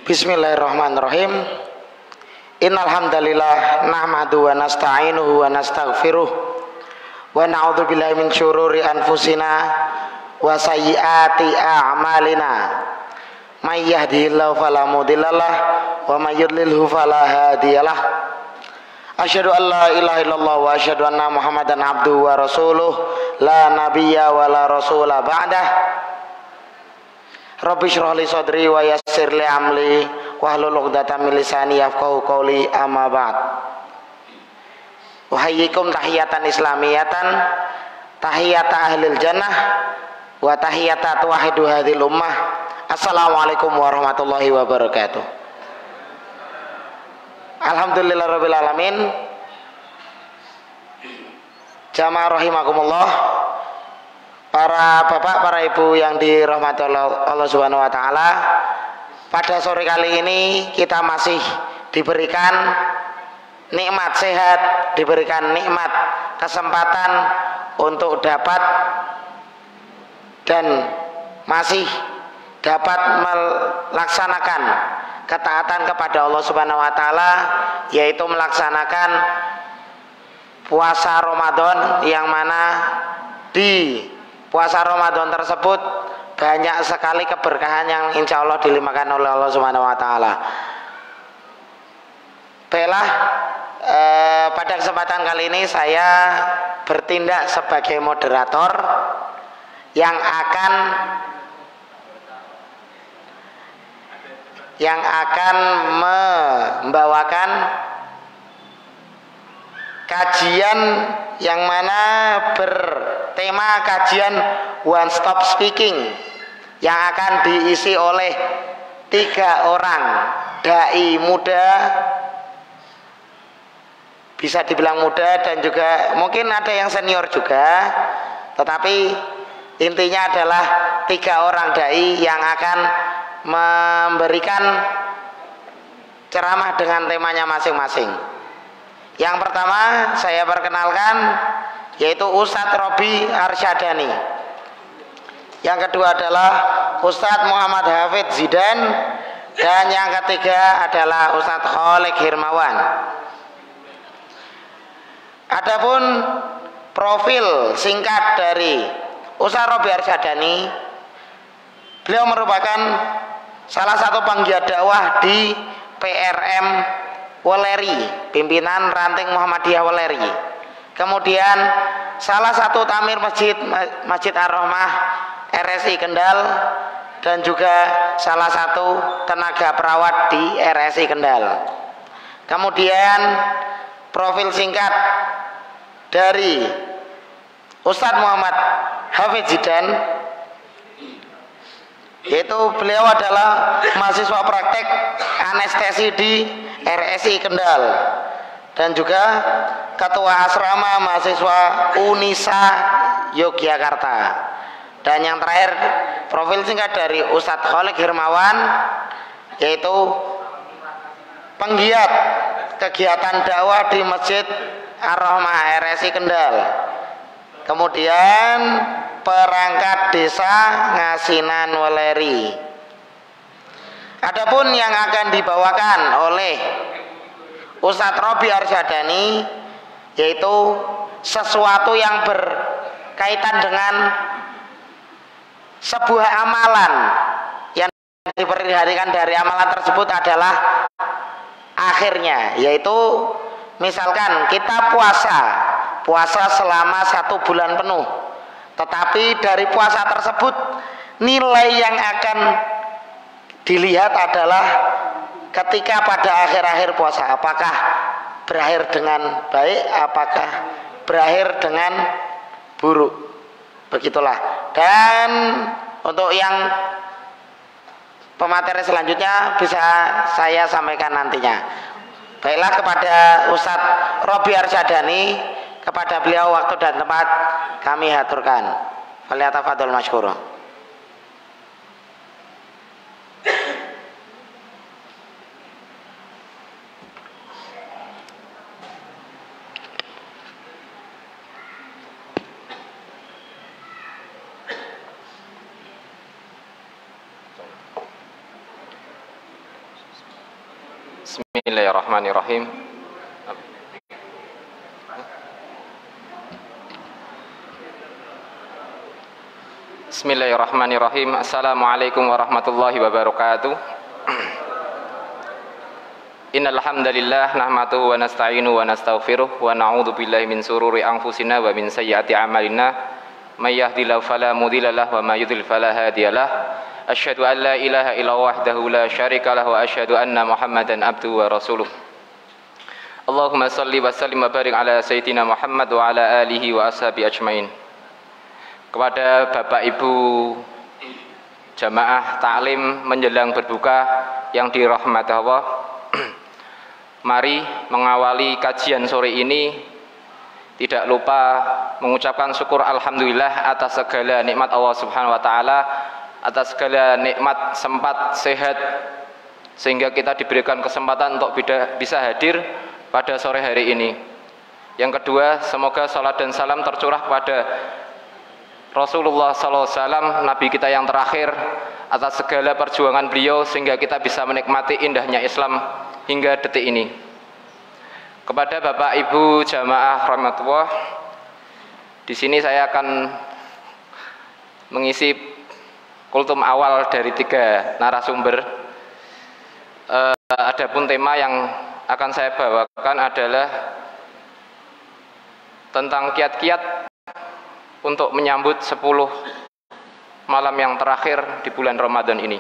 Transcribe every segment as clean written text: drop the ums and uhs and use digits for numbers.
Bismillahirrahmanirrahim. Innal hamdalillah nahmadu wa nasta'inuhu wa nastaghfiruh wa na'udzu billahi min syururi anfusina wa sayyiati a'malina. May yahdihillahu fala mudhillalah wa may yudlilhu fala hadiyalah. Asyhadu an la ilaha illallah wa asyhadu anna Muhammadan abduhu wa rasuluh la nabiyya wa la rasula ba'dah. Rabbi shrah li sadri wa yassir li amri wahlul 'uqdatam min lisani yafqahu qawli, amma ba'd. Uhayyikum tahiyatan islamiyatan, tahiyata ahlil jannah wa tahiyata tuwahidu hadhil ummah. Assalamualaikum warahmatullahi wabarakatuh. Alhamdulillahirabbil alamin. Jamaah rahimakumullah. Para bapak, para ibu yang dirahmati Allah Subhanahu wa taala, pada sore kali ini kita masih diberikan nikmat sehat, diberikan nikmat kesempatan untuk dapat dan masih dapat melaksanakan ketaatan kepada Allah Subhanahu wa taala, yaitu melaksanakan puasa Ramadan, yang mana di puasa Ramadan tersebut banyak sekali keberkahan yang insya Allah dilimpahkan oleh Allah Subhanahu wa taala. Baiklah, pada kesempatan kali ini saya bertindak sebagai moderator yang akan membawakan kajian yang mana bertema kajian One Stop Speaking, yang akan diisi oleh 3 orang dai muda, bisa dibilang muda dan juga mungkin ada yang senior juga, tetapi intinya adalah 3 orang dai yang akan memberikan ceramah dengan temanya masing-masing. Yang pertama saya perkenalkan yaitu Ustadz Robi Arsyadani. Yang kedua adalah Ustadz Muhammad Hafidz Zidan, dan yang ketiga adalah Ustadz Kholik Hirmawan. Adapun profil singkat dari Ustadz Robi Arsyadani, beliau merupakan salah satu penggiat dakwah di PRM Weleri, pimpinan ranting Muhammadiyah Weleri. Kemudian salah satu tamir Masjid Ar-Rahmah RSI Kendal, dan juga salah satu tenaga perawat di RSI Kendal. Kemudian profil singkat dari Ustadz Muhammad Hafidz Zidan, yaitu beliau adalah mahasiswa praktek anestesi di RSI Kendal dan juga ketua asrama mahasiswa Unisa Yogyakarta. Dan yang terakhir profil singkat dari Ustadz Kholik Hirmawan, yaitu penggiat kegiatan dakwah di Masjid Ar-Rahmah RSI Kendal, kemudian perangkat desa Ngasinan Weleri. Adapun yang akan dibawakan oleh Ustadz Robi Arsyadani yaitu sesuatu yang berkaitan dengan sebuah amalan, yang diperhatikan dari amalan tersebut adalah akhirnya, yaitu misalkan kita puasa selama 1 bulan penuh, tetapi dari puasa tersebut nilai yang akan dilihat adalah ketika pada akhir-akhir puasa, apakah berakhir dengan baik, apakah berakhir dengan buruk, begitulah. Dan untuk yang pemateri selanjutnya bisa saya sampaikan nantinya. Baiklah, kepada Ustadz Robi Arsyadani, kepada beliau waktu dan tempat kami haturkan. Falyatafadhol masykurun. Bismillahirrahmanirrahim. Bismillahirrahmanirrahim. Assalamualaikum warahmatullahi wabarakatuh. Innal hamdalillah nahmaduhu wa nasta'inu wa nastaghfiruh wa na'udzu billahi min sururi anfusina wa min sayyiati a'malina may yahdihillahu fala mudilla lahu wa may yudlil fala hadiyalah. Asyhadu an la ilaha illallah wahdahu la syarika lahu wa asyhadu anna Muhammadan abduhu wa rasuluh. Allahumma shalli wa sallim wa barik ala sayyidina Muhammad wa ala alihi wa ashabi ajmain. Kepada Bapak Ibu jamaah taklim menjelang berbuka yang dirahmati Allah, mari mengawali kajian sore ini tidak lupa mengucapkan syukur alhamdulillah atas segala nikmat Allah Subhanahu wa taala, atas segala nikmat sempat sehat sehingga kita diberikan kesempatan untuk bisa hadir pada sore hari ini. Yang kedua, semoga salat dan salam tercurah pada Rasulullah SAW, Nabi kita yang terakhir, atas segala perjuangan beliau sehingga kita bisa menikmati indahnya Islam hingga detik ini. Kepada Bapak Ibu jamaah rahmatullah, di sini saya akan mengisi kultum awal dari 3 narasumber. Adapun tema yang akan saya bawakan adalah tentang kiat-kiat untuk menyambut 10 malam yang terakhir di bulan Ramadan ini.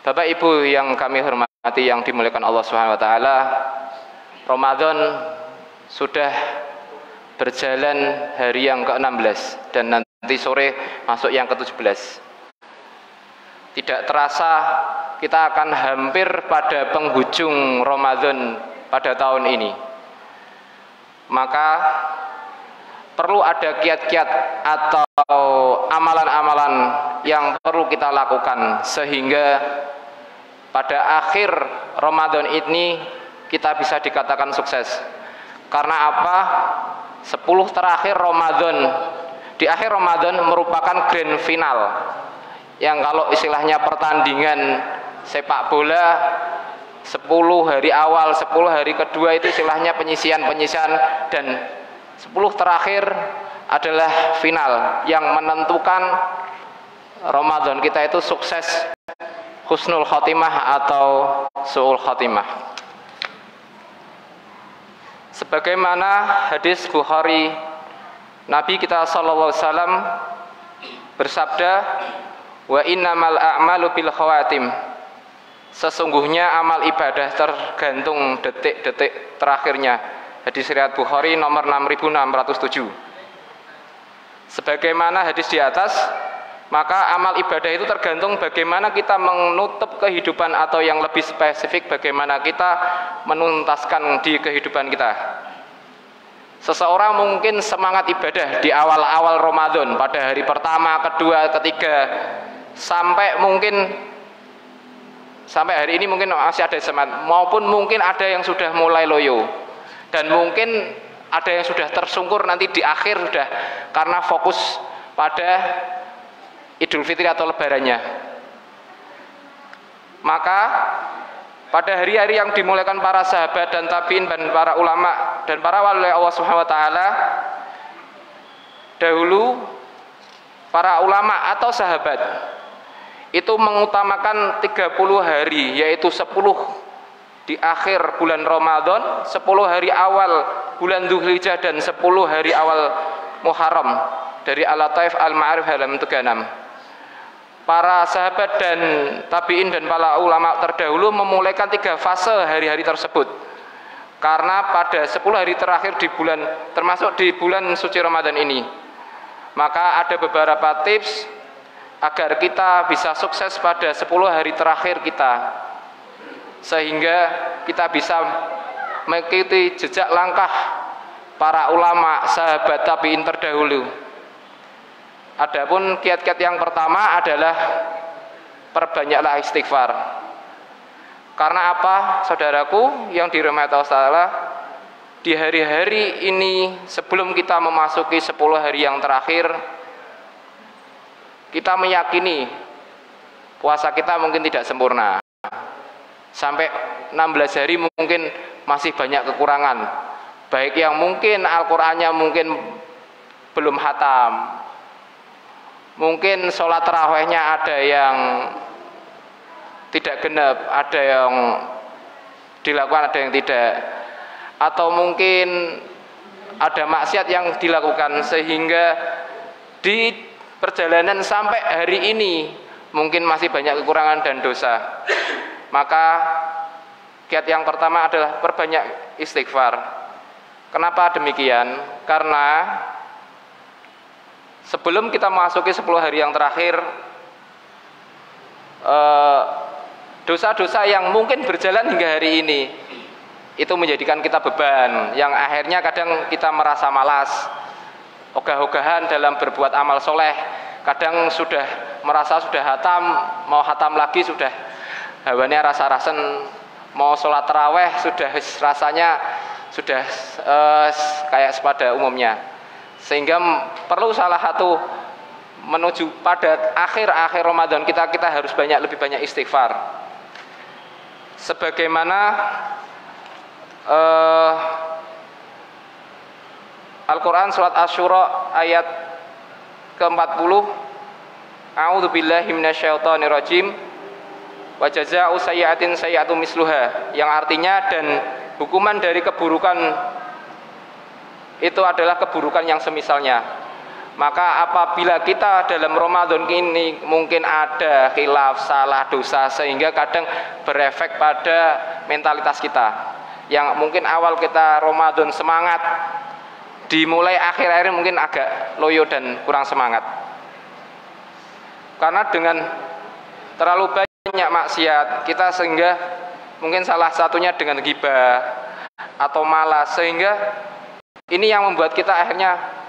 Bapak Ibu yang kami hormati, yang dimuliakan Allah Subhanahu wa taala, Ramadan sudah berjalan hari yang ke-16 dan nanti sore masuk yang ke-17. Tidak terasa kita akan hampir pada penghujung Ramadan pada tahun ini. Maka perlu ada kiat-kiat atau amalan-amalan yang perlu kita lakukan sehingga pada akhir Ramadan ini kita bisa dikatakan sukses. Karena apa? 10 terakhir Ramadan, di akhir Ramadan merupakan grand final, yang kalau istilahnya pertandingan sepak bola 10 hari awal, 10 hari kedua itu istilahnya penyisian-penyisian, dan 10 terakhir adalah final yang menentukan Ramadan kita itu sukses, husnul khotimah atau su'ul khotimah. Sebagaimana hadis Bukhari, Nabi kita sallallahu alaihi wasallam bersabda, wa innamal a'malu bil khawatim. Sesungguhnya amal ibadah tergantung detik-detik terakhirnya. Hadis riwayat Bukhari nomor 6607. Sebagaimana hadis di atas, maka amal ibadah itu tergantung bagaimana kita menutup kehidupan, atau yang lebih spesifik bagaimana kita menuntaskan di kehidupan kita. Seseorang mungkin semangat ibadah di awal-awal Ramadan, pada hari pertama, kedua, ketiga, sampai hari ini mungkin masih ada semangat, maupun mungkin ada yang sudah mulai loyo, dan mungkin ada yang sudah tersungkur nanti di akhir sudah karena fokus pada Idul Fitri atau lebarannya. Maka pada hari-hari yang dimuliakan para sahabat dan tabi'in dan para ulama dan para wali Allah Subhanahu wa taala, dahulu para ulama atau sahabat itu mengutamakan 30 hari, yaitu 10 di akhir bulan Ramadan, 10 hari awal bulan Dzulhijjah, dan 10 hari awal Muharram, dari Al-Lataif Al-Ma'arif halaman 36. Para sahabat dan tabi'in dan para ulama terdahulu memulaikan 3 fase hari-hari tersebut, karena pada 10 hari terakhir di bulan, termasuk di bulan suci Ramadan ini, maka ada beberapa tips agar kita bisa sukses pada 10 hari terakhir kita, sehingga kita bisa mengikuti jejak langkah para ulama, sahabat, tabi'in terdahulu. Adapun kiat-kiat yang pertama adalah perbanyaklah istighfar. Karena apa, saudaraku yang dirahmati Allah Ta'ala, di hari-hari ini sebelum kita memasuki 10 hari yang terakhir, kita meyakini puasa kita mungkin tidak sempurna. sampai 16 hari mungkin masih banyak kekurangan, baik yang mungkin Al-Qur'annya mungkin belum hatam, mungkin sholat tarawihnya ada yang tidak genap, ada yang dilakukan, ada yang tidak, atau mungkin ada maksiat yang dilakukan sehingga di perjalanan sampai hari ini mungkin masih banyak kekurangan dan dosa. Maka kiat yang pertama adalah perbanyak istighfar. Kenapa demikian? Karena sebelum kita memasuki 10 hari yang terakhir, dosa-dosa yang mungkin berjalan hingga hari ini itu menjadikan kita beban, yang akhirnya kadang kita merasa malas, ogah-ogahan dalam berbuat amal soleh. Kadang sudah merasa sudah hatam, mau hatam lagi sudah hawannya rasa-rasen, mau sholat taraweh sudah rasanya sudah kayak pada umumnya, sehingga perlu salah satu menuju pada akhir Ramadan kita harus lebih banyak istighfar. Sebagaimana Al-Quran surat Asy-Syura ayat ke-40, A'udzubillahi minasyaitonirrajim, wa jazaa'u sayyi'atin sayyi'atu misluha, yang artinya dan hukuman dari keburukan itu adalah keburukan yang semisalnya. Maka apabila kita dalam Ramadan ini mungkin ada khilaf, salah, dosa, sehingga kadang berefek pada mentalitas kita, yang mungkin awal kita Ramadan semangat, dimulai akhir-akhir mungkin agak loyo dan kurang semangat. Karena dengan terlalu banyak maksiat kita, sehingga mungkin salah satunya dengan ghibah atau malas, sehingga ini yang membuat kita akhirnya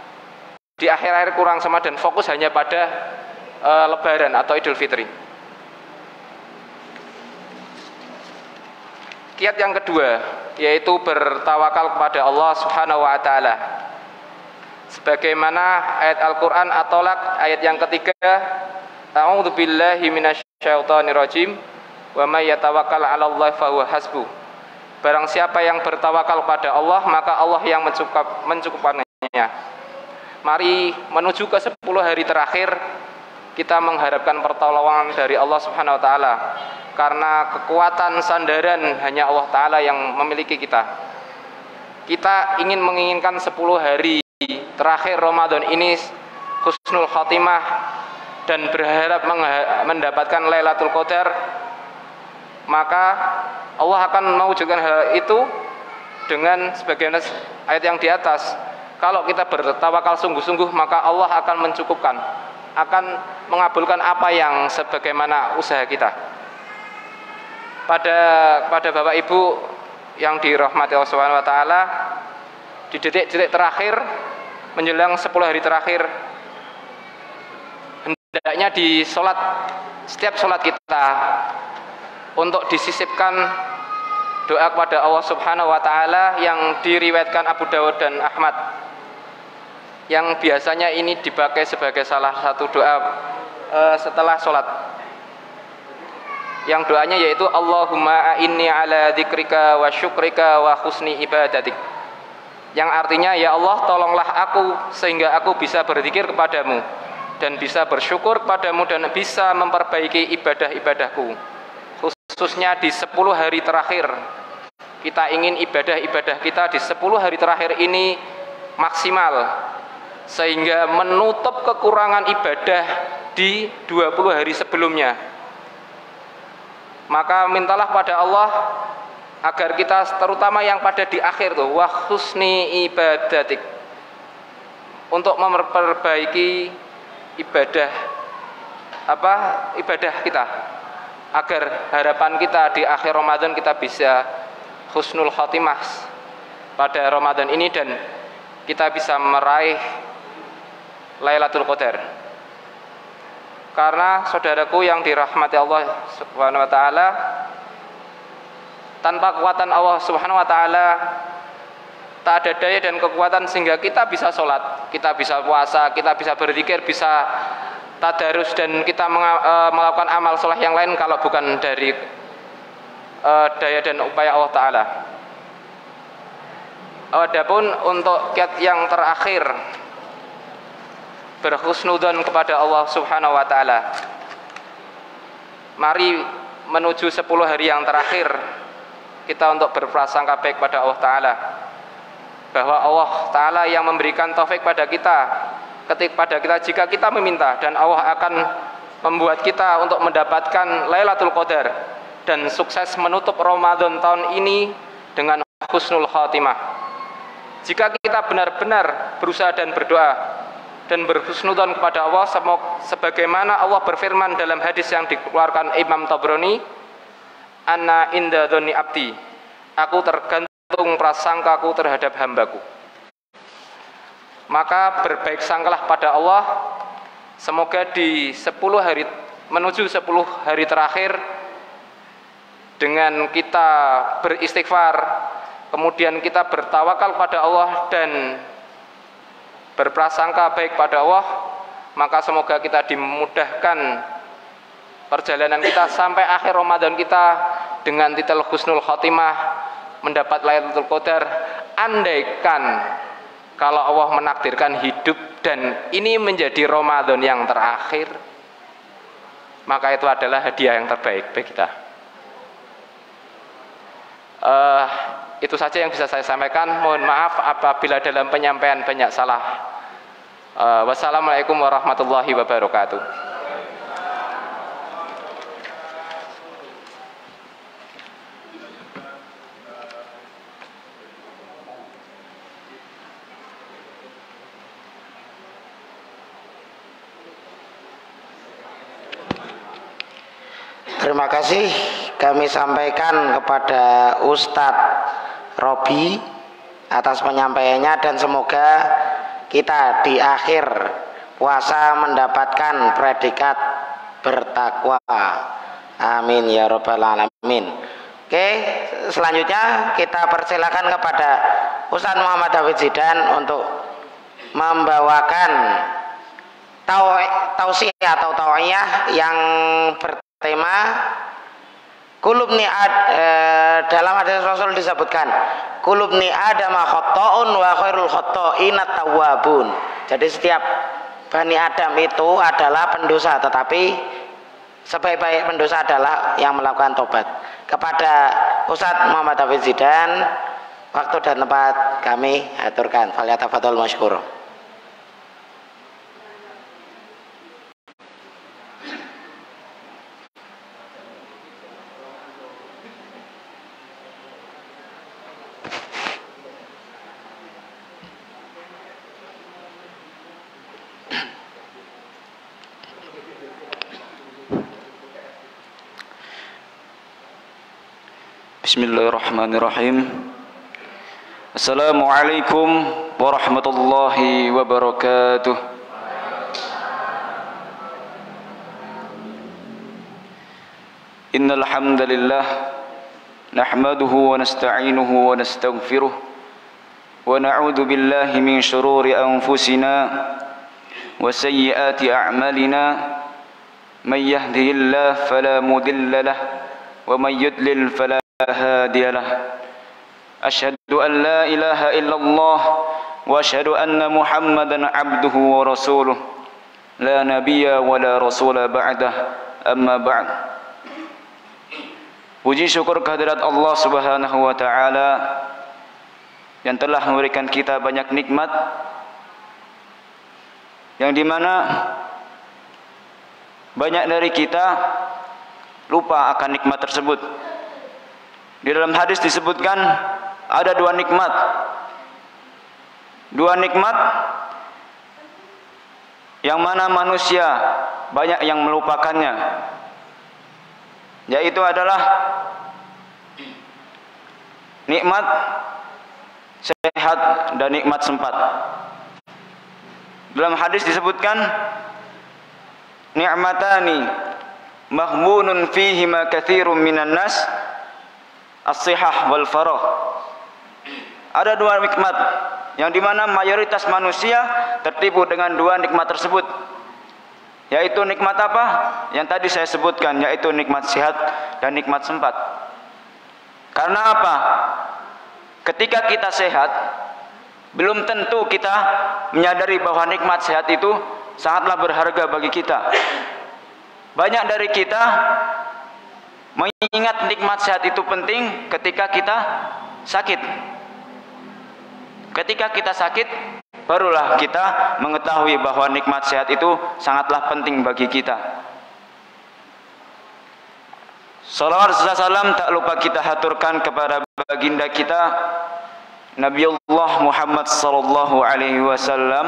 di akhir-akhir kurang semangat dan fokus hanya pada Lebaran atau Idul Fitri. Kiat yang kedua yaitu bertawakal kepada Allah Subhanahu wa taala. Sebagaimana ayat Al-Qur'an At-Tolak ayat yang ketiga, A'udzubillahi minasyaitonirrajim, wa may yatawakkal 'alallahi fahuwa hasbuh. Barang siapa yang bertawakal pada Allah, maka Allah yang mencukupkannya. Mari menuju ke 10 hari terakhir kita mengharapkan pertolongan dari Allah Subhanahu wa taala, karena kekuatan sandaran hanya Allah taala yang memiliki kita. Kita menginginkan 10 hari terakhir Ramadan ini husnul khatimah dan berharap mendapatkan Lailatul Qadar, maka Allah akan mewujudkan hal itu dengan sebagaimana ayat yang di atas. Kalau kita bertawakal sungguh-sungguh, maka Allah akan mencukupkan, akan mengabulkan apa yang sebagaimana usaha kita. Pada Bapak Ibu yang dirahmati Allah Subhanahu wa taala, di detik-detik terakhir menjelang 10 hari terakhir, hendaknya di setiap sholat kita untuk disisipkan doa kepada Allah Subhanahu wa taala yang diriwayatkan Abu Dawud dan Ahmad, yang biasanya ini dipakai sebagai salah satu doa setelah sholat. Yang doanya yaitu Allahumma a'inni ala dzikrika wa syukrika wa husni ibadatik, yang artinya ya Allah tolonglah aku sehingga aku bisa berzikir kepadamu dan bisa bersyukur kepadamu dan bisa memperbaiki ibadah-ibadahku. Khususnya di 10 hari terakhir, kita ingin ibadah-ibadah kita di 10 hari terakhir ini maksimal, sehingga menutup kekurangan ibadah di 20 hari sebelumnya. Maka mintalah pada Allah agar kita, terutama yang pada di akhir tuh, wa husni ibadatik, untuk memperbaiki ibadah kita, agar harapan kita di akhir Ramadan kita bisa husnul khatimah pada Ramadan ini dan kita bisa meraih Lailatul Qadar. Karena saudaraku yang dirahmati Allah Subhanahu wa taala, tanpa kekuatan Allah Subhanahu wa taala tak ada daya dan kekuatan sehingga kita bisa sholat, kita bisa puasa, kita bisa berzikir, bisa tadarus, dan kita melakukan amal soleh yang lain kalau bukan dari daya dan upaya Allah Ta'ala. Adapun untuk kiat yang terakhir, berhusnudzon kepada Allah Subhanahu wa Ta'ala. Mari menuju 10 hari yang terakhir kita untuk berprasangka baik pada Allah Ta'ala, bahwa Allah Ta'ala yang memberikan taufik pada kita jika kita meminta, dan Allah akan membuat kita untuk mendapatkan Lailatul Qadar dan sukses menutup Ramadan tahun ini dengan husnul khatimah. Jika kita benar-benar berusaha dan berdoa dan berhusnudzon kepada Allah, sebagaimana Allah berfirman dalam hadis yang dikeluarkan Imam Tabrani, "Anna inda dzanni abdi," aku tergantung prasangkaku terhadap hambaku. Maka berbaik sangkalah pada Allah. Semoga di 10 hari menuju 10 hari terakhir, dengan kita beristighfar, kemudian kita bertawakal pada Allah dan berprasangka baik pada Allah, maka semoga kita dimudahkan perjalanan kita sampai akhir Ramadan kita dengan titel husnul khotimah, mendapat Lailatul Qadar. Andaikan kalau Allah menakdirkan hidup dan ini menjadi Ramadan yang terakhir, maka itu adalah hadiah yang terbaik bagi kita. Itu saja yang bisa saya sampaikan. Mohon maaf apabila dalam penyampaian banyak salah. Wassalamualaikum warahmatullahi wabarakatuh. Terima kasih kami sampaikan kepada Ustadz Robi atas penyampaiannya, dan semoga kita di akhir puasa mendapatkan predikat bertakwa. Amin ya rabbal alamin. Oke, selanjutnya kita persilakan kepada Ustadz Muhammad Hafidz Zidan untuk membawakan tausiah atau tauiyah yang bertema kulubni dalam hadis Rasul disebutkan kulubni adama khotta'un wa khairul khotta'in at-tawwabun. Jadi setiap Bani Adam itu adalah pendosa, tetapi sebaik-baik pendosa adalah yang melakukan tobat. Kepada Ustadz Muhammad Hafidz Zidan, waktu dan tempat kami aturkan. Falyatafadhal masykur. Bismillahirrahmanirrahim. Assalamualaikum warahmatullahi wabarakatuh. Innal hamdalillah nahmaduhu wa nasta'inuhu wa nastaghfiruh wa na'udzu billahi min shururi anfusina wa sayyiati a'malina. May yahdihillahu fala mudilla lahu wa may yudlil fala هادي له أشهد أن لا إله إلا الله وأشهد أن محمدا عبده ورسوله لا نبي ولا رسول بعده أما بعد. Puji syukur kehadirat Allah Subhanahu wa Ta'ala yang telah memberikan kita banyak nikmat, yang dimana banyak dari kita lupa akan nikmat tersebut. Di dalam hadis disebutkan ada dua nikmat yang mana manusia banyak yang melupakannya, yaitu adalah nikmat sehat dan nikmat sempat. Dalam hadis disebutkan ni'matani mahmunun fihima katsirun minan nas as-sihah wal farah. Ada dua nikmat yang dimana mayoritas manusia tertipu dengan dua nikmat tersebut, yaitu nikmat apa? Yang tadi saya sebutkan, yaitu nikmat sehat dan nikmat sempat. Karena apa? Ketika kita sehat, belum tentu kita menyadari bahwa nikmat sehat itu sangatlah berharga bagi kita. Banyak dari kita mengingat nikmat sehat itu penting ketika kita sakit. Ketika kita sakit, barulah kita mengetahui bahwa nikmat sehat itu sangatlah penting bagi kita. Salawat serta salam tak lupa kita haturkan kepada baginda kita Nabiullah Muhammad sallallahu alaihi wasallam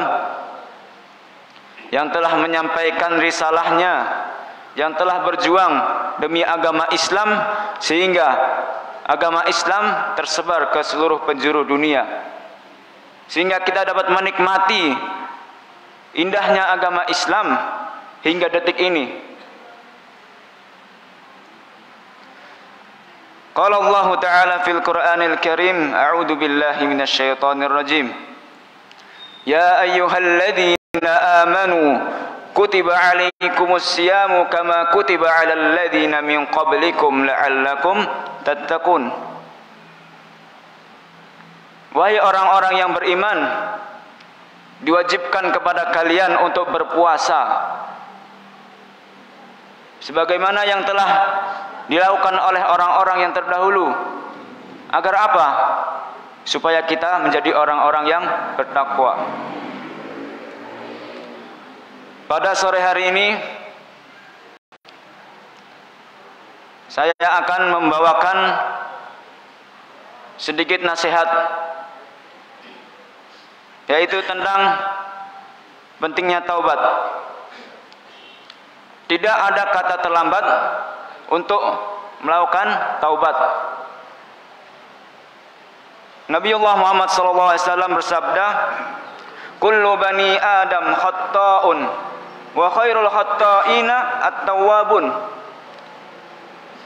yang telah menyampaikan risalahnya, yang telah berjuang demi agama Islam sehingga agama Islam tersebar ke seluruh penjuru dunia, sehingga kita dapat menikmati indahnya agama Islam hingga detik ini. Qala Allah Ta'ala fil Qur'anil Karim, a'udzu billahi minasy syaithanir rajim. Ya ayyuhalladzina amanu kutiba 'alaikumus syiyamu kama kutiba 'alal ladzina min qablikum la'allakum tattaqun. Wahai orang-orang yang beriman, diwajibkan kepada kalian untuk berpuasa sebagaimana yang telah dilakukan oleh orang-orang yang terdahulu. Agar apa? Supaya kita menjadi orang-orang yang bertakwa. Pada sore hari ini saya akan membawakan sedikit nasihat, yaitu tentang pentingnya taubat. Tidak ada kata terlambat untuk melakukan taubat. Nabiullah Muhammad SAW bersabda, "Kullu bani Adam khatta'un wa khairul khatta'ina at-tawwabun."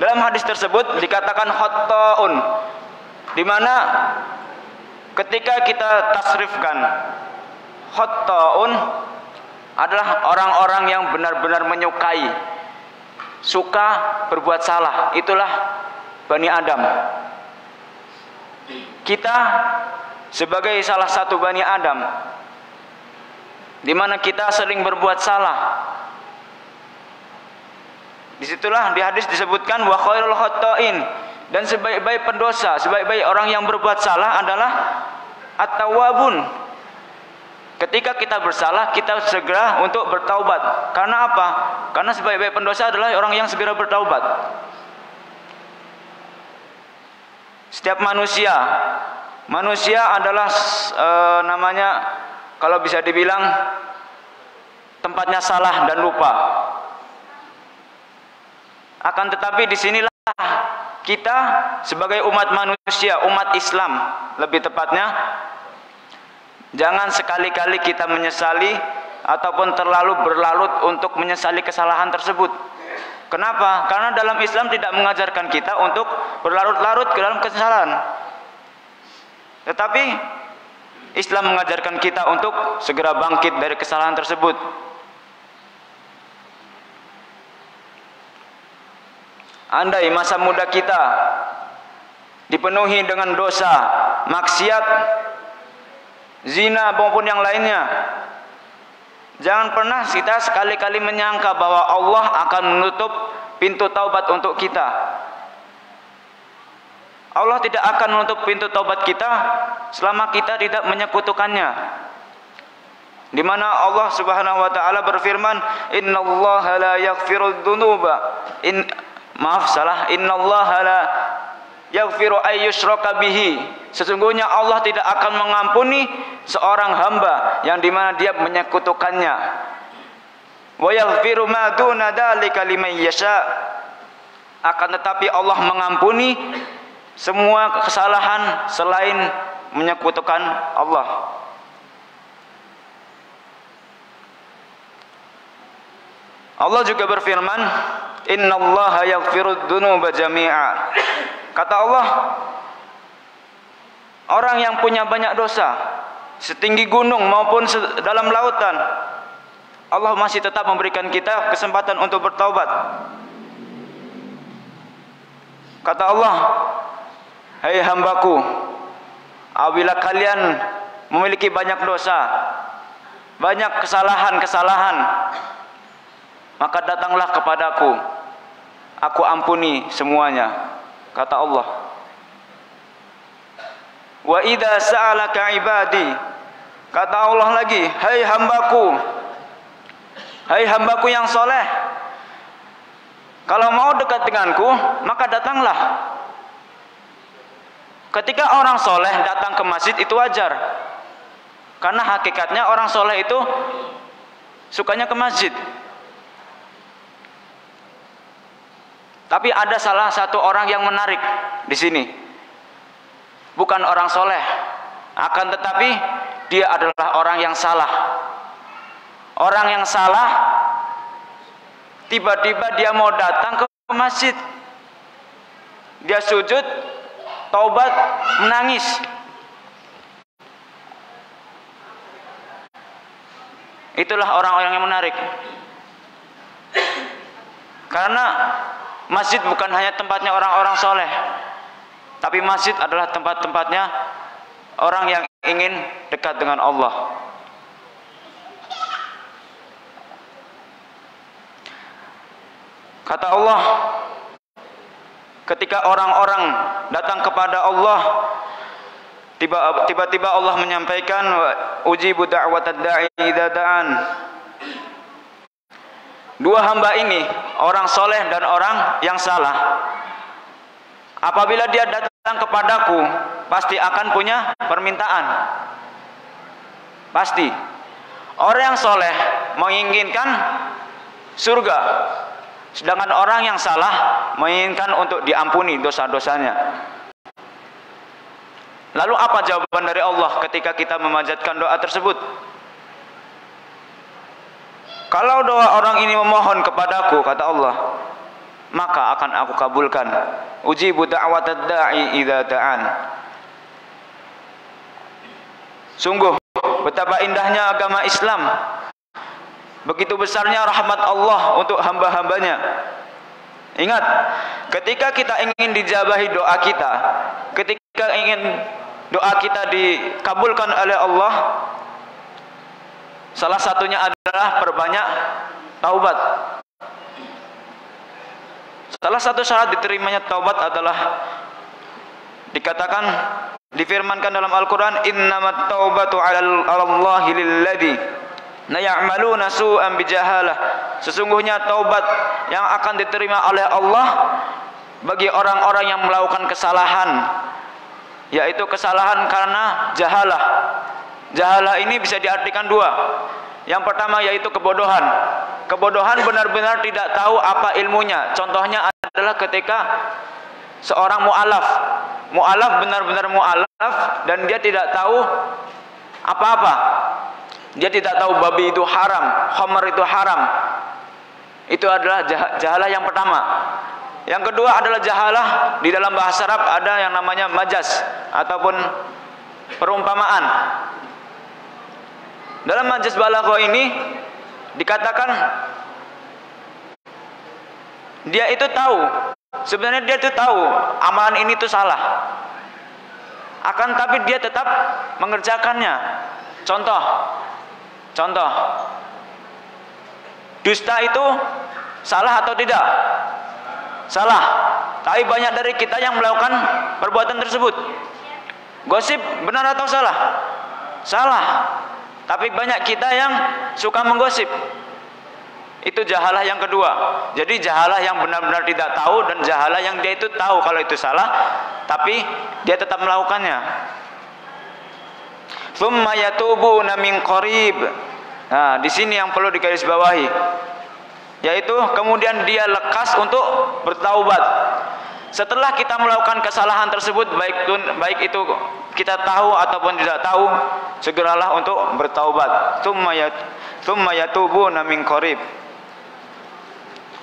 Dalam hadis tersebut dikatakan khatta'un, di mana ketika kita tasrifkan khatta'un adalah orang-orang yang benar-benar menyukai, suka berbuat salah, itulah Bani Adam. Kita sebagai salah satu Bani Adam, di mana kita sering berbuat salah. Disitulah di hadis disebutkan wa khairul khatta'in, dan sebaik-baik pendosa, sebaik-baik orang yang berbuat salah adalah at-tawwabun. Ketika kita bersalah, kita segera untuk bertaubat. Karena apa? Karena sebaik-baik pendosa adalah orang yang segera bertaubat. Setiap manusia adalah namanya, kalau bisa dibilang, tempatnya salah dan lupa. Akan tetapi disinilah kita sebagai umat manusia, umat Islam lebih tepatnya, jangan sekali-kali kita menyesali ataupun terlalu berlarut untuk menyesali kesalahan tersebut. Kenapa? Karena dalam Islam tidak mengajarkan kita untuk berlarut-larut ke dalam kesalahan. Tetapi Islam mengajarkan kita untuk segera bangkit dari kesalahan tersebut. Andai masa muda kita dipenuhi dengan dosa, maksiat, zina maupun yang lainnya, jangan pernah kita sekali-kali menyangka bahwa Allah akan menutup pintu taubat untuk kita. Allah tidak akan menutup pintu taubat kita selama kita tidak menyekutukannya. Di mana Allah Subhanahu wa taala berfirman, "Innallaha la yaghfiru dzunuba." Innallaha la yaghfiru ayyushraka bihi. Sesungguhnya Allah tidak akan mengampuni seorang hamba yang dimana dia menyekutukannya. Wa yaghfiru ma duna dzalika liman yasha. Akan tetapi Allah mengampuni semua kesalahan selain menyekutukan Allah. Allah juga berfirman, "Innallaha yaghfiru dzunuba jami'a." Kata Allah, orang yang punya banyak dosa, setinggi gunung maupun dalam lautan, Allah masih tetap memberikan kita kesempatan untuk bertaubat. Kata Allah, hai hambaku, apabila kalian memiliki banyak dosa, banyak kesalahan-kesalahan, maka datanglah kepadaku, aku ampuni semuanya, kata Allah. Wa idza sa'alaka ibadi, kata Allah lagi, hai hambaku yang soleh, kalau mau dekat denganku, maka datanglah. Ketika orang soleh datang ke masjid itu wajar, karena hakikatnya orang soleh itu sukanya ke masjid. Tapi ada salah satu orang yang menarik di sini, bukan orang soleh, akan tetapi dia adalah orang yang salah. Orang yang salah, tiba-tiba dia mau datang ke masjid, dia sujud, taubat, menangis. Itulah orang-orang yang menarik. Karena masjid bukan hanya tempatnya orang-orang soleh, tapi masjid adalah tempat-tempatnya orang yang ingin dekat dengan Allah. Kata Allah, ketika orang-orang datang kepada Allah, tiba-tiba Allah menyampaikan, ujibu da'watad da'i idza da'an. Dua hamba ini, orang soleh dan orang yang salah, apabila dia datang kepadaku, pasti akan punya permintaan. Pasti. Orang yang soleh menginginkan surga, sedangkan orang yang salah menginginkan untuk diampuni dosa-dosanya. Lalu apa jawaban dari Allah ketika kita memanjatkan doa tersebut? Kalau doa orang ini memohon kepadaku, kata Allah, maka akan aku kabulkan. Ujibu da'watad da'i idza da'an. Sungguh betapa indahnya agama Islam, begitu besarnya rahmat Allah untuk hamba-hambanya. Ingat, ketika kita ingin dijabahi doa kita, ketika ingin doa kita dikabulkan oleh Allah, salah satunya adalah perbanyak taubat. Salah satu syarat diterimanya taubat adalah dikatakan, difirmankan dalam Al-Quran, innamat taubatu 'alallahi lilladzi la ya'maluna su'an bijahalah. Sesungguhnya taubat yang akan diterima oleh Allah bagi orang-orang yang melakukan kesalahan, yaitu kesalahan karena jahalah. Jahalah ini bisa diartikan dua. Yang pertama yaitu kebodohan. Kebodohan benar-benar tidak tahu apa ilmunya. Contohnya adalah ketika seorang mu'alaf benar-benar mu'alaf dan dia tidak tahu apa-apa. Dia tidak tahu babi itu haram, khamar itu haram. Itu adalah jahalah yang pertama. Yang kedua adalah jahalah, di dalam bahasa Arab ada yang namanya majas ataupun perumpamaan. Dalam majas balaghah ini dikatakan dia itu tahu, sebenarnya dia itu tahu amalan ini itu salah, akan tapi dia tetap mengerjakannya. Contoh, dusta itu salah atau tidak? Salah. Tapi banyak dari kita yang melakukan perbuatan tersebut. Gosip benar atau salah? Salah. Tapi banyak kita yang suka menggosip. Itu jahalah yang kedua. Jadi jahalah yang benar-benar tidak tahu, dan jahalah yang dia itu tahu kalau itu salah, tapi dia tetap melakukannya. Tsumma yatubuna min qarib. Nah, di sini yang perlu digarisbawahi, yaitu kemudian dia lekas untuk bertaubat. Setelah kita melakukan kesalahan tersebut, baik itu kita tahu ataupun tidak tahu, segeralah untuk bertaubat. Tsumma yatubuna min qarib.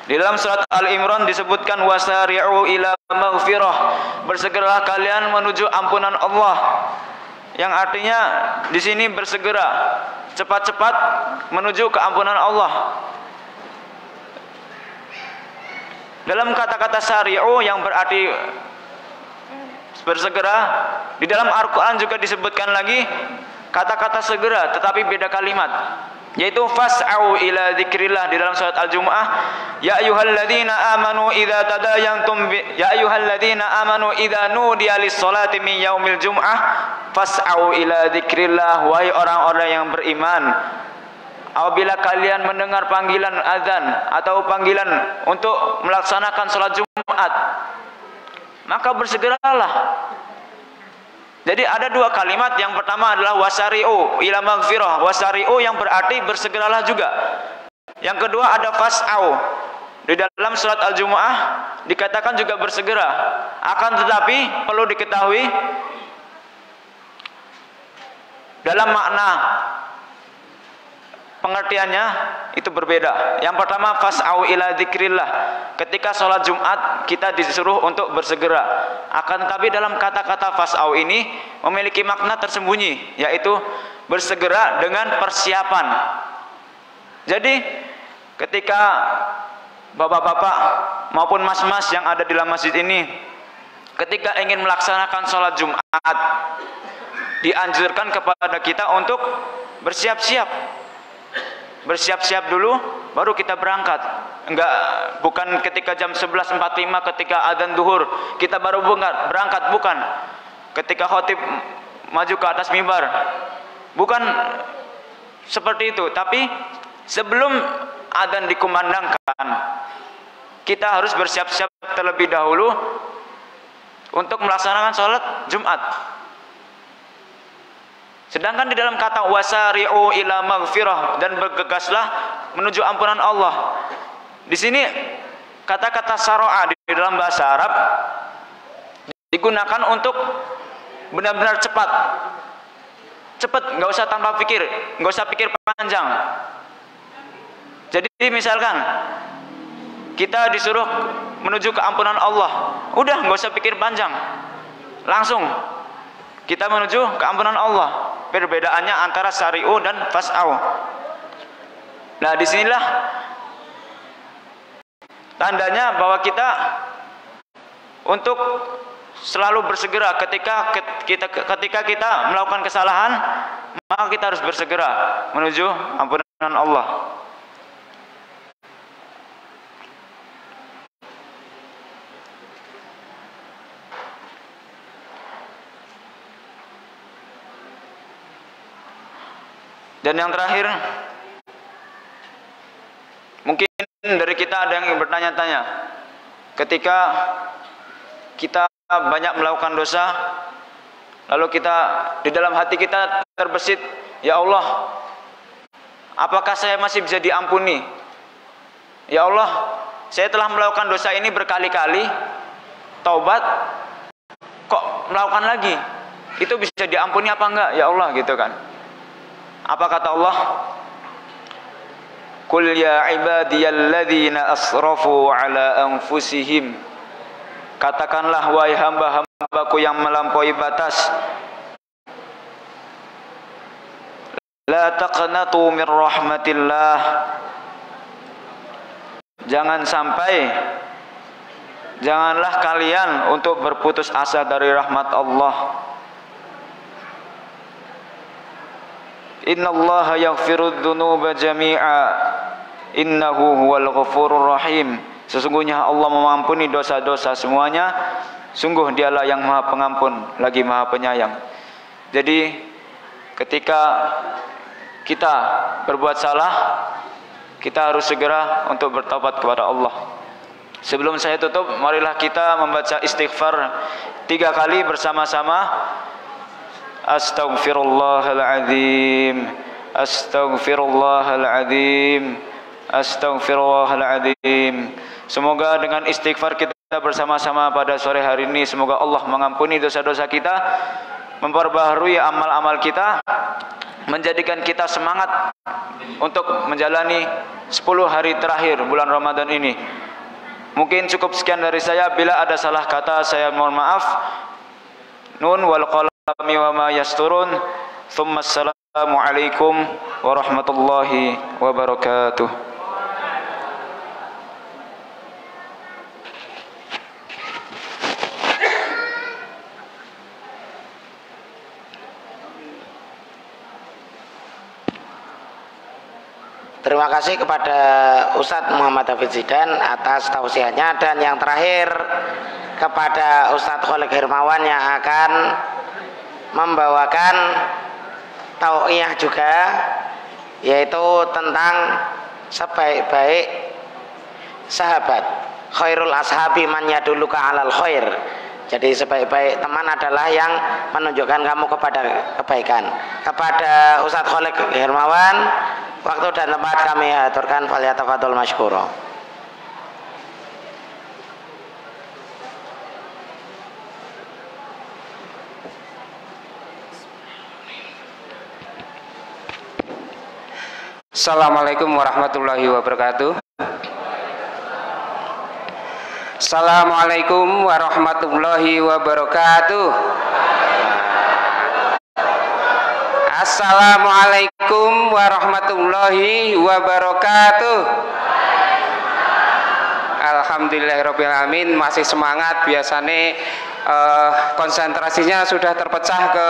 Di dalam surat Al-Imran disebutkan wasari'u ila maghfirah, bersegeralah kalian menuju ampunan Allah. Yang artinya di sini bersegera, cepat-cepat menuju keampunan Allah. Dalam kata-kata syari'u yang berarti bersegera. Di dalam Al-Quran juga disebutkan lagi kata-kata segera, tetapi beda kalimat, yaitu fas'au ila dzikrillah di dalam surat Al-Jumu'ah. Ya ayyuhalladzina amanu idza tadayantum ya ayyuhalladzina amanu idza nudiya lis-sholati min yaumil jum'ah fas'au ila dzikrillah. Wahai orang-orang yang beriman, apabila kalian mendengar panggilan azan atau panggilan untuk melaksanakan sholat Jumat, maka bersegeralah. Jadi ada dua kalimat. Yang pertama adalah wasari'u ila maghfirah. Wasari'u yang berarti bersegeralah juga. Yang kedua ada fas'au. Di dalam surat Al-Jumu'ah dikatakan juga bersegera. Akan tetapi perlu diketahui dalam makna pengertiannya itu berbeda. Yang pertama fas'au ila dzikrillah. Ketika sholat Jumat kita disuruh untuk bersegera. Akan tetapi dalam kata-kata fas'au ini memiliki makna tersembunyi, yaitu bersegera dengan persiapan. Jadi ketika bapak-bapak maupun mas-mas yang ada di dalam masjid ini ketika ingin melaksanakan sholat Jumat, dianjurkan kepada kita untuk bersiap-siap. Bersiap-siap dulu baru kita berangkat. Bukan ketika jam 11.45 ketika adzan zuhur kita baru berangkat, bukan. Ketika khatib maju ke atas mimbar, bukan seperti itu. Tapi sebelum adzan dikumandangkan, kita harus bersiap-siap terlebih dahulu untuk melaksanakan sholat Jumat. Sedangkan di dalam kata wasari'u ila maghfirah, dan bergegaslah menuju ampunan Allah. Di sini kata-kata saro'a di dalam bahasa Arab digunakan untuk benar-benar cepat. Cepat, nggak usah tanpa pikir, nggak usah pikir panjang. Jadi misalkan kita disuruh menuju ke ampunan Allah, udah nggak usah pikir panjang, langsung kita menuju ke ampunan Allah. Perbedaannya antara syari'u dan fas'au. Nah, disinilah tandanya bahwa kita untuk selalu bersegera ketika kita melakukan kesalahan, maka kita harus bersegera menuju ampunan Allah. Dan yang terakhir, mungkin dari kita ada yang bertanya-tanya, ketika kita banyak melakukan dosa, lalu kita di dalam hati kita terbesit, ya Allah, apakah saya masih bisa diampuni? Ya Allah, saya telah melakukan dosa ini berkali-kali, taubat, kok melakukan lagi? Itu bisa diampuni apa enggak? Ya Allah, gitu kan. Apa kata Allah? Qul ya ibadiyalladzina asrafu ala anfusihim. Katakanlah wahai hamba-hambaku yang melampaui batas, la taqnatu min rahmatillah. Janganlah kalian untuk berputus asa dari rahmat Allah. Innallaha yaghfirudz dzunuba jami'a innahu huwal ghafurur rahim. Sesungguhnya Allah mengampuni dosa-dosa semuanya, sungguh Dialah yang Maha Pengampun lagi Maha Penyayang. Jadi ketika kita berbuat salah, kita harus segera untuk bertaubat kepada Allah. Sebelum saya tutup, marilah kita membaca istighfar 3 kali bersama-sama. Astaghfirullahaladzim, astaghfirullahaladzim, astaghfirullahaladzim. Semoga dengan istighfar kita bersama-sama pada sore hari ini, semoga Allah mengampuni dosa-dosa kita, memperbaharui amal-amal kita, menjadikan kita semangat untuk menjalani 10 hari terakhir bulan Ramadan ini. Mungkin cukup sekian dari saya. Bila ada salah kata, saya mohon maaf. Nun wal qalami wa ma yasturun. Tsumma assalamu alaikum warahmatullahi wabarakatuh. Terima kasih kepada Ustadz Muhammad Hafidz Zidan atas tausiahnya, dan yang terakhir kepada Ustadz Khalid Hermawan yang akan membawakan tau'iyah juga, yaitu tentang sebaik-baik sahabat. Khairul ashabi man yadulluka alal khair. Jadi sebaik-baik teman adalah yang menunjukkan kamu kepada kebaikan. Kepada Ustadz Khalid Hermawan, waktu dan tempat kami aturkan, falyatafadhol masykura. Assalamualaikum warahmatullahi wabarakatuh. Assalamualaikum warahmatullahi wabarakatuh. Assalamualaikum warahmatullahi wabarakatuh. Alhamdulillahirabbil alamin. Masih semangat. Biasanya konsentrasinya sudah terpecah ke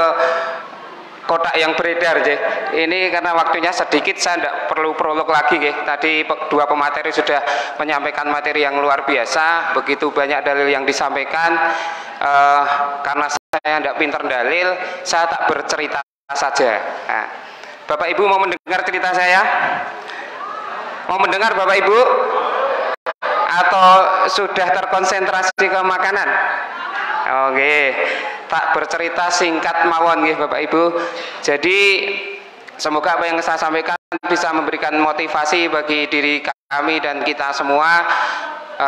kotak yang beredar, je. Ini karena waktunya sedikit, saya tidak perlu prolog lagi, je. Tadi dua pemateri sudah menyampaikan materi yang luar biasa, begitu banyak dalil yang disampaikan. Karena saya tidak pinter dalil, saya tak bercerita saja. Nah, Bapak Ibu mau mendengar cerita saya? Mau mendengar Bapak Ibu? Atau sudah terkonsentrasi ke makanan? Oke. Tak bercerita singkat mawon nggih Bapak Ibu. Jadi semoga apa yang saya sampaikan bisa memberikan motivasi bagi diri kami dan kita semua,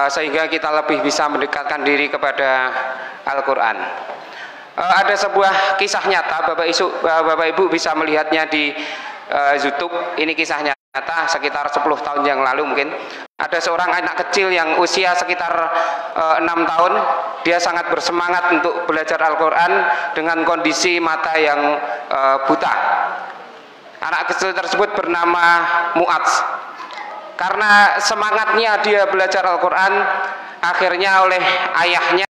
sehingga kita lebih bisa mendekatkan diri kepada Al-Quran. Ada sebuah kisah nyata, Bapak Ibu bisa melihatnya di YouTube. Ini kisah nyata sekitar 10 tahun yang lalu mungkin. Ada seorang anak kecil yang usia sekitar 6 tahun. Dia sangat bersemangat untuk belajar Al-Quran dengan kondisi mata yang buta. Anak kecil tersebut bernama Mu'adz. Karena semangatnya dia belajar Al-Quran, akhirnya oleh ayahnya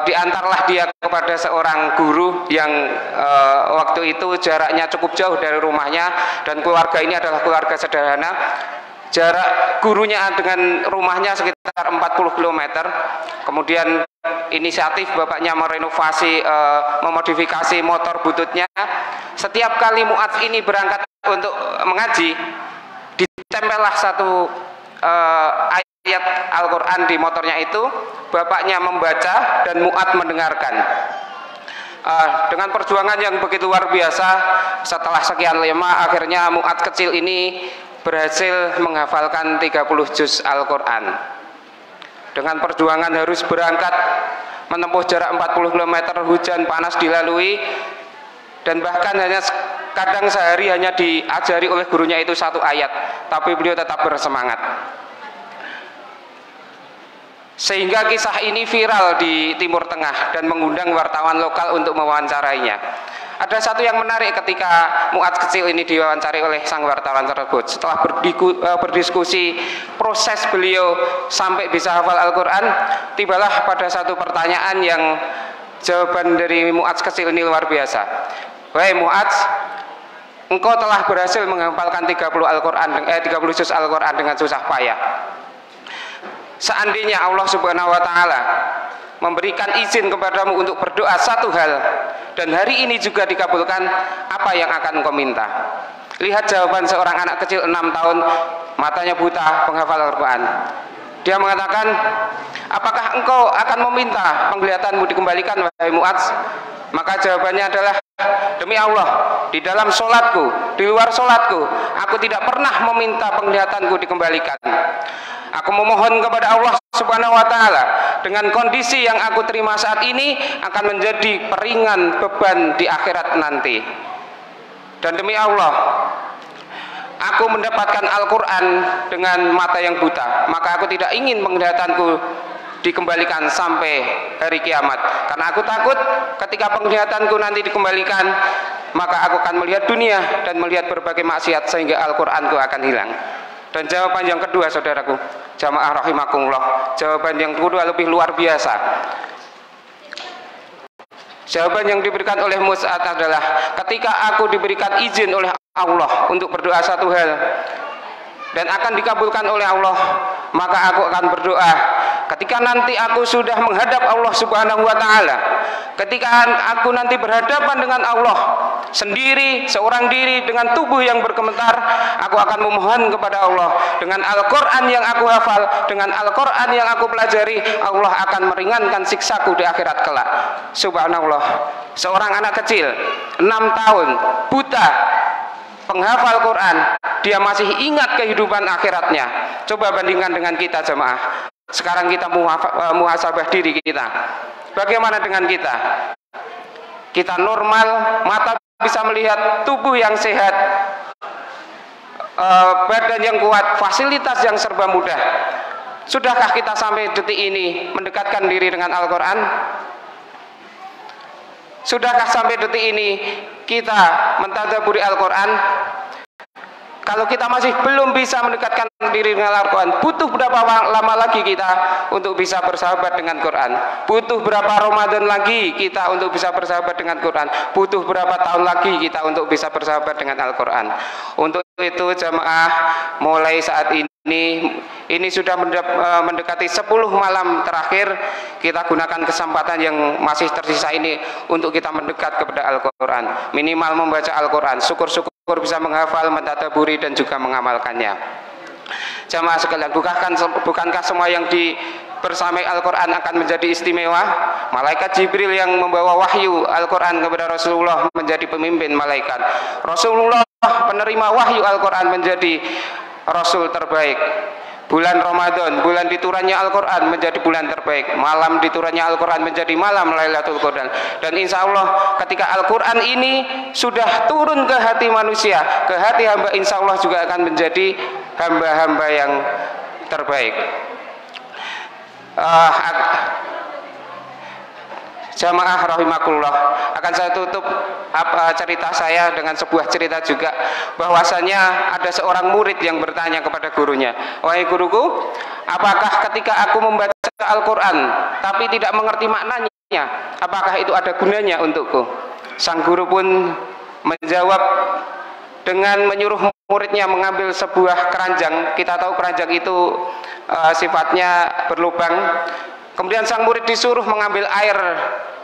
diantarlah dia kepada seorang guru yang waktu itu jaraknya cukup jauh dari rumahnya, dan keluarga ini adalah keluarga sederhana. Jarak gurunya dengan rumahnya sekitar 40 km. Kemudian inisiatif bapaknya merenovasi, memodifikasi motor bututnya. Setiap kali Mu'adz ini berangkat untuk mengaji, ditempellah satu ayat Al-Quran di motornya itu. Bapaknya membaca dan Mu'adz mendengarkan. Dengan perjuangan yang begitu luar biasa, setelah sekian lama akhirnya Mu'adz kecil ini berhasil menghafalkan 30 juz Al-Quran. Dengan perjuangan harus berangkat menempuh jarak 40 km, hujan panas dilalui, dan bahkan hanya kadang sehari hanya diajari oleh gurunya itu satu ayat, tapi beliau tetap bersemangat. Sehingga kisah ini viral di Timur Tengah dan mengundang wartawan lokal untuk mewawancarainya. Ada satu yang menarik ketika Mu'adz kecil ini diwawancari oleh sang wartawan tersebut. Setelah berdiskusi proses beliau sampai bisa hafal Al-Quran, tibalah pada satu pertanyaan yang jawaban dari Mu'adz kecil ini luar biasa. Wahai Mu'adz, engkau telah berhasil menghafalkan 30 juz Al-Quran dengan susah payah. Seandainya Allah Subhanahu wa Ta'ala memberikan izin kepadamu untuk berdoa satu hal, dan hari ini juga dikabulkan, apa yang akan engkau minta? Lihat jawaban seorang anak kecil 6 tahun, matanya buta, penghafal Al-Quran. Dia mengatakan, apakah engkau akan meminta penglihatanmu dikembalikan, wahai Mu'adz? Maka jawabannya adalah, demi Allah, di dalam sholatku, di luar sholatku, aku tidak pernah meminta penglihatanku dikembalikan. Aku memohon kepada Allah Subhanahu wa Ta'ala, dengan kondisi yang aku terima saat ini akan menjadi peringan beban di akhirat nanti. Dan demi Allah, aku mendapatkan Al-Quran dengan mata yang buta, maka aku tidak ingin penglihatanku dikembalikan sampai hari kiamat, karena aku takut ketika penglihatanku nanti dikembalikan, maka aku akan melihat dunia dan melihat berbagai maksiat sehingga Al-Quranku akan hilang. Dan jawaban yang kedua, saudaraku jamaah rahimakumullah, jawaban yang kedua lebih luar biasa. Jawaban yang diberikan oleh Mu'adz adalah, ketika aku diberikan izin oleh Allah untuk berdoa satu hal dan akan dikabulkan oleh Allah, maka aku akan berdoa ketika nanti aku sudah menghadap Allah Subhanahu wa taala, ketika aku nanti berhadapan dengan Allah sendiri, seorang diri dengan tubuh yang bergemetar, aku akan memohon kepada Allah dengan Al-Qur'an yang aku hafal, dengan Al-Qur'an yang aku pelajari, Allah akan meringankan siksaku di akhirat kelak. Subhanallah, seorang anak kecil 6 tahun buta, penghafal Quran, dia masih ingat kehidupan akhiratnya. Coba bandingkan dengan kita jemaah. Sekarang kita muhasabah diri kita. Bagaimana dengan kita? Kita normal, mata bisa melihat, tubuh yang sehat, badan yang kuat, fasilitas yang serba mudah. Sudahkah kita sampai detik ini mendekatkan diri dengan Al-Quran? Sudahkah sampai detik ini kita mentadabburi Al-Quran? Kalau kita masih belum bisa mendekatkan diri dengan Al-Quran, butuh berapa lama lagi kita untuk bisa bersahabat dengan Quran? Butuh berapa Ramadan lagi kita untuk bisa bersahabat dengan Quran? Butuh berapa tahun lagi kita untuk bisa bersahabat dengan Al-Quran? Untuk itu jemaah, mulai saat ini sudah mendekati 10 malam terakhir, kita gunakan kesempatan yang masih tersisa ini untuk kita mendekat kepada Al-Quran. Minimal membaca Al-Quran, syukur-syukur bisa menghafal, mentadabburi dan juga mengamalkannya. Jamaah sekalian, bukankah semua yang bersamai Al-Quran akan menjadi istimewa? Malaikat Jibril yang membawa wahyu Al-Quran kepada Rasulullah menjadi pemimpin malaikat. Rasulullah penerima wahyu Al-Quran menjadi Rasul terbaik. Bulan Ramadan, bulan diturunnya Al-Quran menjadi bulan terbaik. Malam diturunnya Al-Quran menjadi malam Lailatul Qadar. Dan insya Allah ketika Al-Quran ini sudah turun ke hati manusia, ke hati hamba, insya Allah juga akan menjadi hamba-hamba yang terbaik. Jamaah rahimakumullah, akan saya tutup cerita saya dengan sebuah cerita juga, bahwasanya ada seorang murid yang bertanya kepada gurunya, "Wahai guruku, apakah ketika aku membaca Al-Quran tapi tidak mengerti maknanya, apakah itu ada gunanya untukku?" Sang guru pun menjawab dengan menyuruh muridnya mengambil sebuah keranjang. Kita tahu keranjang itu sifatnya berlubang. Kemudian sang murid disuruh mengambil air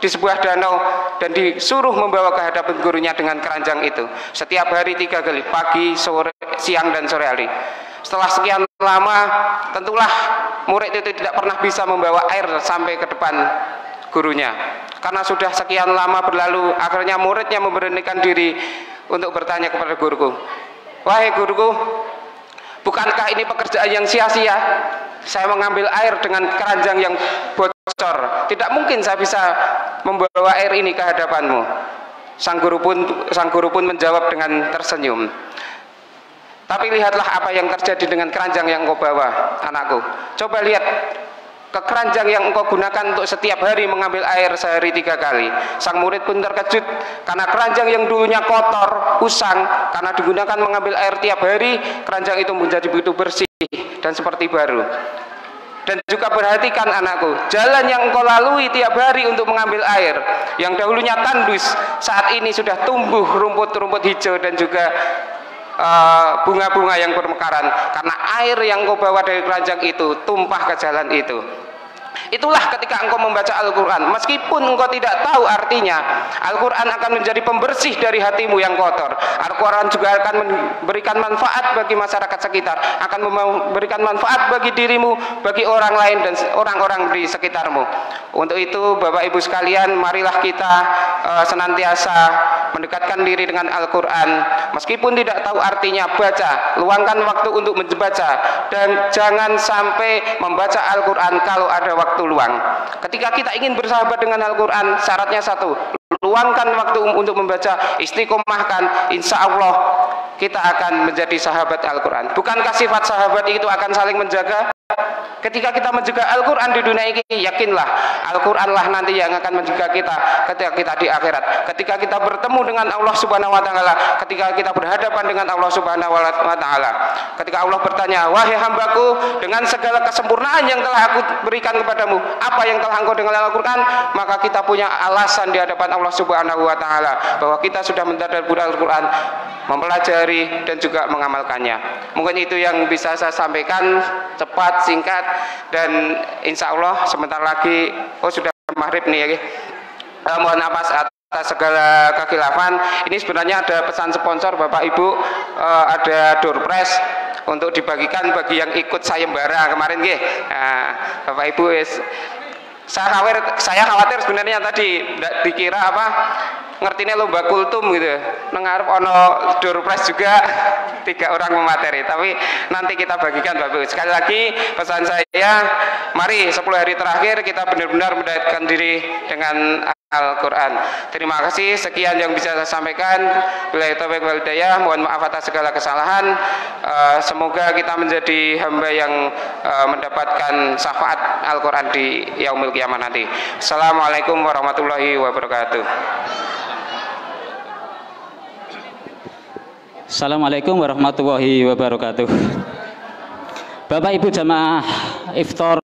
di sebuah danau dan disuruh membawa ke hadapan gurunya dengan keranjang itu setiap hari 3 kali, pagi, sore, siang dan sore hari. Setelah sekian lama, tentulah murid itu tidak pernah bisa membawa air sampai ke depan gurunya. Karena sudah sekian lama berlalu, akhirnya muridnya memberanikan diri untuk bertanya kepada guruku, "Wahai guruku, bukankah ini pekerjaan yang sia-sia? Saya mengambil air dengan keranjang yang bocor. Tidak mungkin saya bisa membawa air ini ke hadapanmu." Sang guru pun menjawab dengan tersenyum, "Tapi lihatlah apa yang terjadi dengan keranjang yang kau bawa, anakku. Coba lihat ke keranjang yang engkau gunakan untuk setiap hari mengambil air sehari 3 kali. Sang murid pun terkejut karena keranjang yang dulunya kotor, usang, karena digunakan mengambil air tiap hari, keranjang itu menjadi begitu bersih dan seperti baru. Dan juga perhatikan anakku, jalan yang engkau lalui tiap hari untuk mengambil air, yang dahulunya tandus, saat ini sudah tumbuh rumput-rumput hijau dan juga bunga-bunga yang bermekaran, karena air yang engkau bawa dari keranjang itu tumpah ke jalan itu. Itulah ketika engkau membaca Al-Quran, meskipun engkau tidak tahu artinya, Al-Quran akan menjadi pembersih dari hatimu yang kotor. Al-Quran juga akan memberikan manfaat bagi masyarakat sekitar, akan memberikan manfaat bagi dirimu, bagi orang lain dan orang-orang di sekitarmu. Untuk itu Bapak Ibu sekalian, marilah kita senantiasa mendekatkan diri dengan Al-Quran. Meskipun tidak tahu artinya, baca, luangkan waktu untuk membaca, dan jangan sampai membaca Al-Quran kalau ada waktu luang. Ketika kita ingin bersahabat dengan Al-Quran, syaratnya satu, luangkan waktu untuk membaca, istiqomahkan, insya Allah kita akan menjadi sahabat Al-Quran. Bukankah sifat sahabat itu akan saling menjaga? Ketika kita menjaga Al-Quran di dunia ini, yakinlah Al-Quran lah nanti yang akan menjaga kita ketika kita di akhirat. Ketika kita bertemu dengan Allah Subhanahu wa Ta'ala, ketika kita berhadapan dengan Allah Subhanahu wa Ta'ala, ketika Allah bertanya, wahai hambaku, dengan segala kesempurnaan yang telah aku berikan kepadamu, apa yang telah engkau dengan Al-Quran? Maka kita punya alasan di hadapan Allah Subhanahu wa Ta'ala bahwa kita sudah mentadabbur Al-Quran, mempelajari dan juga mengamalkannya. Mungkin itu yang bisa saya sampaikan, cepat, singkat, dan insya Allah sebentar lagi sudah maghrib nih ya. Mohon maaf atas segala kekhilafan. Ini sebenarnya ada pesan sponsor Bapak Ibu, ada door prize untuk dibagikan bagi yang ikut sayembara kemarin nggih. Nah, Bapak Ibu saya khawatir sebenarnya tadi dikira apa ngertinya lomba kultum gitu, nengarep ono door prize juga 3 orang pemateri, tapi nanti kita bagikan Bapak Ibu. Sekali lagi pesan saya, mari 10 hari terakhir kita benar-benar mendekatkan diri dengan Al-Quran. Terima kasih, sekian yang bisa saya sampaikan. Billahi taufiq wal hidayah, mohon maaf atas segala kesalahan. Semoga kita menjadi hamba yang mendapatkan syafaat Al-Quran di yaumil qiyamah nanti. Assalamualaikum warahmatullahi wabarakatuh. Assalamualaikum warahmatullahi wabarakatuh. Bapak Ibu jamaah iftar